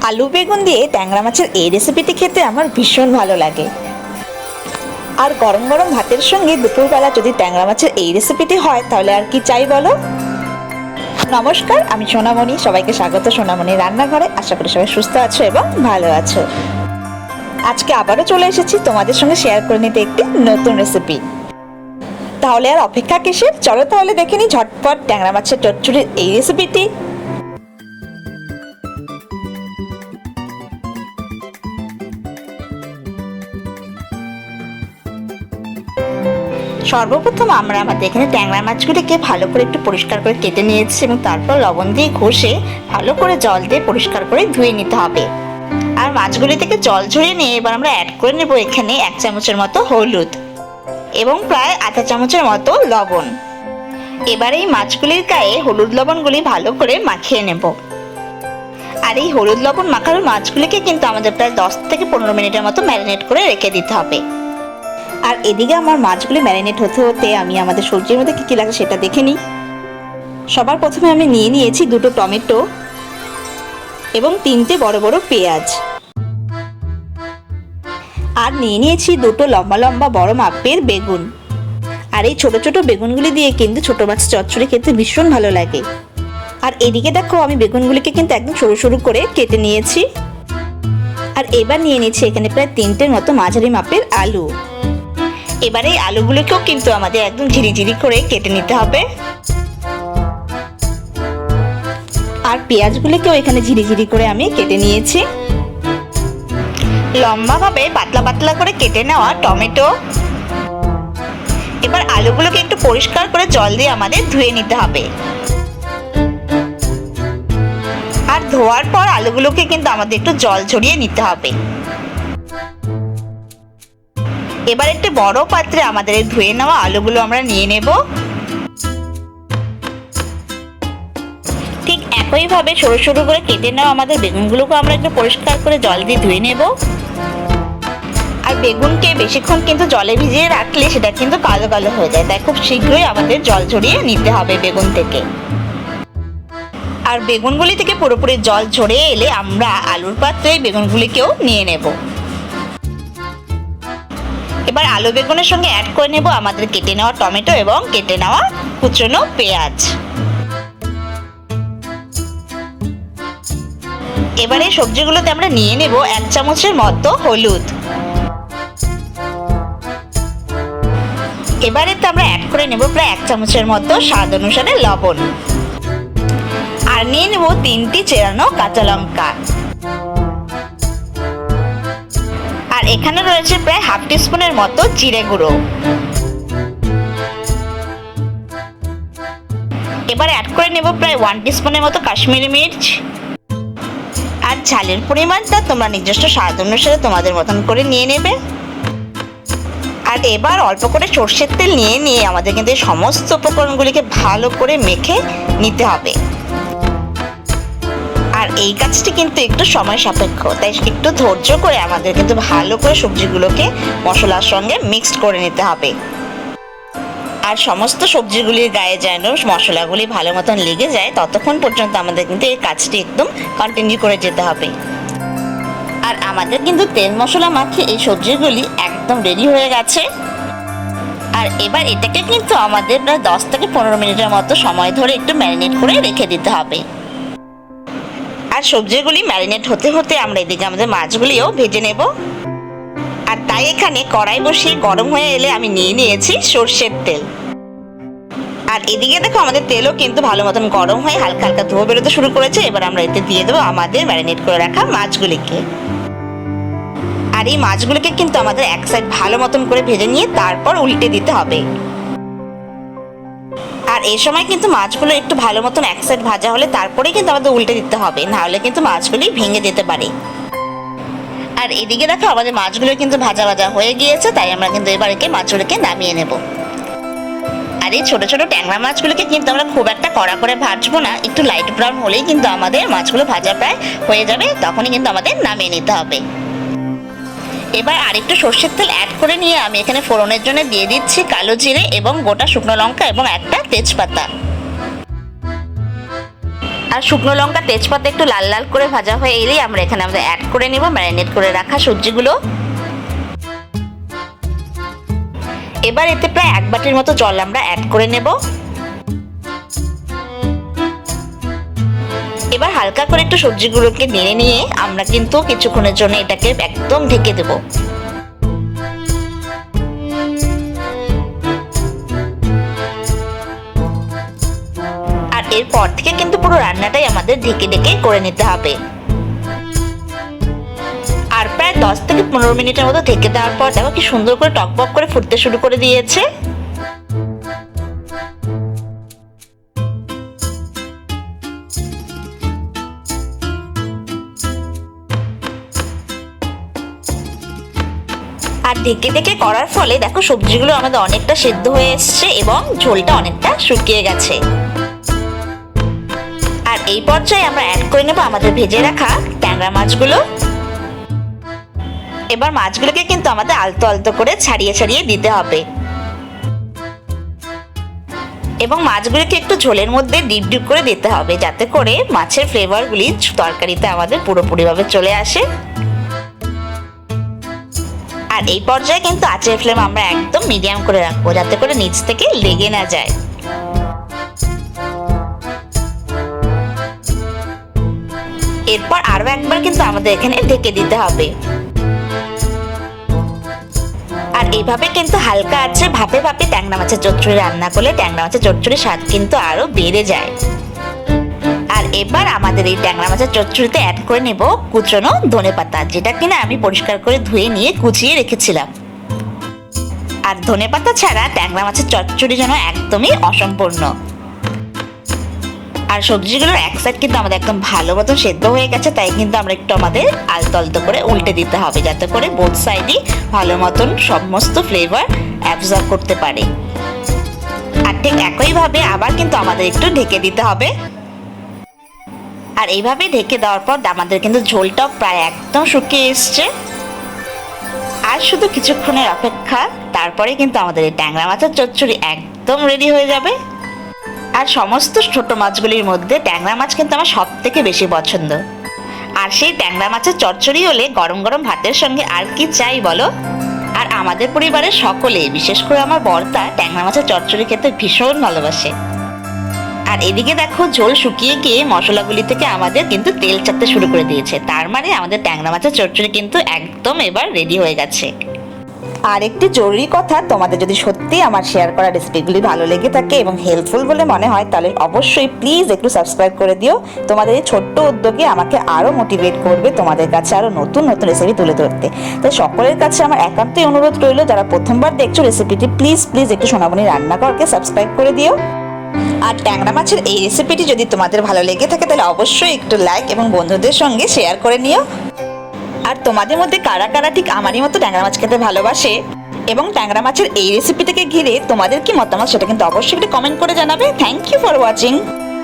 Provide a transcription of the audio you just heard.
আলু বেগুন দিয়ে ট্যাংরা মাছের এই রেসিপিটি খেতে আমার ভীষণ ভালো লাগে। আর গরম গরম ভাতের সঙ্গে দুপুরবেলা যদি ট্যাংরা মাছের এই রেসিপিটি হয় তাহলে আর কি চাই বলো। নমস্কার, আমি সোনামণি, সবাইকে স্বাগত সোনামণি রান্নাঘরে। আশা করি সবাই সুস্থ আছো এবং ভালো আছো। আজকে আবারও চলে এসেছি তোমাদের সঙ্গে শেয়ার করে নিতে একটি নতুন রেসিপি। তাহলে আর অপেক্ষা কিসের, চলো তাহলে দেখে নিই ঝটপট ট্যাংরা মাছের চচ্চড়ির এই রেসিপিটি। সর্বপ্রথম আমরা আমাদের এখানে ট্যাংরা মাছগুলিকে ভালো করে একটু পরিষ্কার করে কেটে নিয়েছি এবং তারপর লবণ দিয়ে ঘষে ভালো করে জল দিয়ে পরিষ্কার করে ধুয়ে নিতে হবে। আর মাছগুলি থেকে জল ঝরিয়ে নিয়ে এবার আমরা অ্যাড করে নেব এখানে 1 চামচের মতো হলুদ এবং প্রায় আধা চামচের মতো লবণ। এবার এই মাছগুলির গায়ে হলুদ লবণগুলি ভালো করে মাখিয়ে নেব। আর এই হলুদ লবণ মাখানো মাছগুলিকে কিন্তু আমাদের প্রায় 10 থেকে 15 মিনিটের মতো ম্যারিনেট করে রেখে দিতে হবে। আর এদিকে আমার মাছগুলি ম্যারিনেট হতে হতে আমি আমাদের সবজির মধ্যে কী কী লাগে সেটা দেখে নিই। সবার প্রথমে আমি নিয়ে নিয়েছি 2টো টমেটো এবং 3টে বড় বড় পেঁয়াজ। আর নিয়ে নিয়েছি 2টো লম্বা লম্বা বড় মাপের বেগুন। আর এই ছোট ছোট বেগুনগুলি দিয়ে কিন্তু ছোট মাছ চচ্চড়ি খেতে ভীষণ ভালো লাগে। আর এদিকে দেখো আমি বেগুনগুলিকে কিন্তু একদম সরু সরু করে কেটে নিয়েছি। আর এবার নিয়ে নিয়েছি এখানে প্রায় 3টের মতো মাঝারি মাপের আলু। এবারে এই আলুগুলোকেও কিন্তু আমাদের একদম ঝিরিঝিরি করে কেটে নিতে হবে। আর পেঁয়াজগুলোকেও এখানে ঝিরিঝিরি করে আমি কেটে নিয়েছি। লম্বাভাবে পাতলা পাতলা করে কেটে নেওয়া টমেটো। এবার আলুগুলোকে একটু পরিষ্কার করে জল দিয়ে আমাদের ধুয়ে নিতে হবে। আর ধোয়ার পর আলুগুলোকে কিন্তু আমাদের একটু জল ঝরিয়ে নিতে হবে। এবার একটি বড় পাত্রে আমাদের ধুয়ে নেওয়া আলুগুলো আমরা নিয়ে নেব। ঠিক একইভাবে সরু সরু করে কেটে নেওয়া আমাদের বেগুনগুলোকে আমরা একটু পরিষ্কার করে জল দিয়ে ধুয়ে নেব। আর বেগুনকে বেশিক্ষণ কিন্তু জলে ভিজিয়ে রাখলে সেটা কিন্তু কালো কালো হয়ে যায়, তাই খুব শীঘ্রই আমাদের জল ঝরিয়ে নিতে হবে বেগুন থেকে। আর বেগুনগুলি থেকে পুরোপুরি জল ঝরে এলে আমরা আলুর পাত্রে বেগুনগুলিকেও নিয়ে নেব। এবার আলু বেগুনের সঙ্গে অ্যাড করে নেব আমাদের কেটে নেওয়া টমেটো এবং কেটে নেওয়া কুচনো পেঁয়াজ। এবারে সবজিগুলোতে আমরা নিয়ে নেব 1 চামচের মতো হলুদ। এবারে তো আমরা অ্যাড করে নেব প্রায় 1 চামচের মতো স্বাদ অনুসারে লবণ। আর নিয়ে নেব 3টি চেরানো কাঁচা লঙ্কা। আর এখানে রয়েছে প্রায় হাফ টিস্পুনের মতো জিরে গুঁড়ো। এবার অ্যাড করে নেব প্রায় 1 টিস্পুনের মতো কাশ্মীরি মির্চ। আর ঝালের পরিমাণটা তোমরা নিজস্ব স্বাদ অনুসারে তোমাদের মতন করে নিয়ে নেবে। আর এবার অল্প করে সর্ষের তেল নিয়ে আমাদের কিন্তু এই সমস্ত উপকরণগুলিকে ভালো করে মেখে নিতে হবে। আর এই কাজটি কিন্তু একটু সময় সাপেক্ষ, তাই একটু ধৈর্য করে আমাদের কিন্তু ভালো করে সবজিগুলোকে মশলার সঙ্গে মিক্সড করে নিতে হবে। আর সমস্ত সবজিগুলির গায়ে যেন মশলাগুলি ভালো মতন লেগে যায় ততক্ষণ পর্যন্ত আমাদের কিন্তু এই কাজটি একদম কন্টিনিউ করে যেতে হবে। আর আমাদের কিন্তু তেল মশলা মাখিয়ে এই সবজিগুলি একদম রেডি হয়ে গেছে। আর এবার এটাকে কিন্তু আমাদের প্রায় 10 থেকে 15 মিনিটের মতো সময় ধরে একটু ম্যারিনেট করে রেখে দিতে হবে। আর সবজিগুলি ম্যারিনেট হতে হতে আমরা এদিকে আমাদের মাছগুলিও ভেজে নেব। আর তাই এখানে কড়াই বসিয়ে গরম হয়ে এলে আমি নিয়ে নিয়েছি সর্ষের তেল। আর এদিকে দেখো আমাদের তেলও কিন্তু ভালো মতন গরম হয়ে হালকা হালকা ধোঁয়া বেরোতে শুরু করেছে। এবার আমরা এতে দিয়ে দেবো আমাদের ম্যারিনেট করে রাখা মাছগুলিকে। আর এই মাছগুলিকে কিন্তু আমাদের এক সাইড ভালো মতন করে ভেজে নিয়ে তারপর উল্টে দিতে হবে। আর এই সময় কিন্তু মাছগুলো একটু ভালো মতন এক সাইড ভাজা হলে তারপরেই কিন্তু আমাদের উল্টে দিতে হবে, নাহলে কিন্তু মাছগুলি ভেঙে যেতে পারে। আর এদিকে দেখো আমাদের মাছগুলো কিন্তু ভাজা ভাজা হয়ে গিয়েছে, তাই আমরা কিন্তু এবারে মাছগুলোকে নামিয়ে নেব। আর এই ছোট ছোট ট্যাংরা মাছগুলোকে কিন্তু আমরা খুব একটা কড়া করে ভাজবো না, একটু লাইট ব্রাউন হলেই কিন্তু আমাদের মাছগুলো ভাজা প্রায় হয়ে যাবে, তখনই কিন্তু আমাদের নামিয়ে নিতে হবে। এবার আরেকটু সর্ষের তেল অ্যাড করে নিয়ে আমি এখানে ফোড়নের জন্য দিয়ে দিচ্ছি কালো জিরে এবং গোটা শুকনো লঙ্কা এবং একটা তেজপাতা। আর শুকনো লঙ্কা তেজপাতা একটু লাল লাল করে ভাজা হয়ে এলেই আমরা এখানে আমাদের অ্যাড করে নেব ম্যারিনেট করে রাখা সবজিগুলো। এবার এতে প্রায় 1 বাটির মতো জল আমরা অ্যাড করে নেব। এবার হালকা করে একটু সবজিগুলোকে নেড়ে নিয়ে আমরা কিন্তু কিছুক্ষণের জন্য এটাকে একদম ঢেকে দেব। আর এরপর থেকে কিন্তু পুরো রান্নাটাই আমাদের ঢেকে ঢেকে করে নিতে হবে। আর প্রায় 10 থেকে 15 মিনিটের মতো ঢেকে দেওয়ার পর দেখো কি সুন্দর করে টকবক করে ফুটতে শুরু করে দিয়েছে। আর ঢেকে ঢেকে করার ফলে দেখো সবজিগুলো আমাদের অনেকটা সেদ্ধ হয়ে এসছে এবং ঝোলটা অনেকটা শুকিয়ে গেছে। আর এই পর্যায়ে আমরা অ্যাড করে নেব আমাদের ভেজে রাখা ট্যাংরা মাছগুলো। এবার মাছগুলোকে কিন্তু আমাদের আলতো আলতো করে ছাড়িয়ে ছাড়িয়ে দিতে হবে এবং মাছগুলোকে একটু ঝোলের মধ্যে ডিপ ডিপ করে দিতে হবে যাতে করে মাছের ফ্লেভারগুলি তরকারিতে আমাদের পুরোপুরিভাবে চলে আসে। আর এই পর্যায়ে কিন্তু আঁচের ফ্লেম আমরা একদম মিডিয়াম করে রাখবো যাতে করে নিচ থেকে লেগে না যায়। এরপর আরো একবার কিন্তু আমাদের এখানে ঢেকে দিতে হবে। আর এইভাবে কিন্তু হালকা আছে ভাপে ভাপে ট্যাংরা মাছের চচ্চড়ি রান্না করলে ট্যাংরা মাছের চচ্চড়ির স্বাদ কিন্তু আরো বেড়ে যায়। আর এবার আমাদের এই ট্যাংরা মাছের চচ্চড়িতে অ্যাড করে নেব কুচনো ধনেপাতা, যেটা কিনা আমি পরিষ্কার করে ধুয়ে নিয়ে কুচিয়ে রেখেছিলাম। আর ধনেপাতা ছাড়া ট্যাংরা মাছের চচ্চড়ি যেন একদমই অসম্পূর্ণ। আর সবজিগুলোর এক সাইড কিন্তু আমাদের একদম ভালো মতো সেদ্ধ হয়ে গেছে, তাই কিন্তু আমরা একটু আমাদের আলতো আলতো করে উল্টে দিতে হবে যাতে করে বোথ সাইডই ভালো মতন সমস্ত ফ্লেভার অ্যাবজর্ব করতে পারে। আর ঠিক একইভাবে আবার কিন্তু আমাদের একটু ঢেকে দিতে হবে। আর এইভাবে ঢেকে দেওয়ার পর আমাদের কিন্তু ঝোলটাও প্রায় একদম শুকিয়ে এসছে। আর শুধু কিছুক্ষণের অপেক্ষা, তারপরে কিন্তু আমাদের এই ট্যাংরা মাছের চচ্চড়ি একদম রেডি হয়ে যাবে। আর সমস্ত ছোট মাছগুলির মধ্যে ট্যাংরা মাছ কিন্তু আমার সব থেকে বেশি পছন্দ। আর সেই ট্যাংরা মাছের চচ্চড়ি হলে গরম গরম ভাতের সঙ্গে আর কি চাই বলো। আর আমাদের পরিবারের সকলে, বিশেষ করে আমার বর্তা, ট্যাংরা মাছের চচ্চড়ি খেতে ভীষণ ভালোবাসে। আর এদিকে দেখো ঝোল শুকিয়ে গিয়ে মশলাগুলি থেকে আমাদের কিন্তু তেল ছাড়তে শুরু করে দিয়েছে, তার মানে আমাদের ট্যাংরা মাছের চচ্চড়ি কিন্তু একদম এবার রেডি হয়ে গেছে। আর একটি জরুরি কথা, তোমাদের যদি সত্যি আমার শেয়ার করা রেসিপিগুলি ভালো লেগে থাকে এবং হেল্পফুল বলে মনে হয় তাহলে অবশ্যই প্লিজ একটু সাবস্ক্রাইব করে দিও। তোমাদের এই ছোট্ট উদ্যোগে আমাকে আরও মোটিভেট করবে তোমাদের কাছে আরও নতুন নতুন রেসিপি তুলে ধরতে। তাই সকলের কাছে আমার একান্তই অনুরোধ রইল, যারা প্রথমবার দেখছো রেসিপিটি প্লিজ প্লিজ একটু সোনামণি রান্নাঘরকে সাবস্ক্রাইব করে দিও। আর ট্যাংরা মাছের এই রেসিপিটি যদি তোমাদের ভালো লেগে থাকে তাহলে অবশ্যই একটু লাইক এবং বন্ধুদের সঙ্গে শেয়ার করে নিও। আর তোমাদের মধ্যে কারা কারা ঠিক আমারই মতো ট্যাংরা মাছ খেতে ভালোবাসে এবং ট্যাংরা মাছের এই রেসিপিটাকে ঘিরে তোমাদের কি মতামত সেটা কিন্তু অবশ্যই একটু কমেন্ট করে জানাবে। Thank you for watching.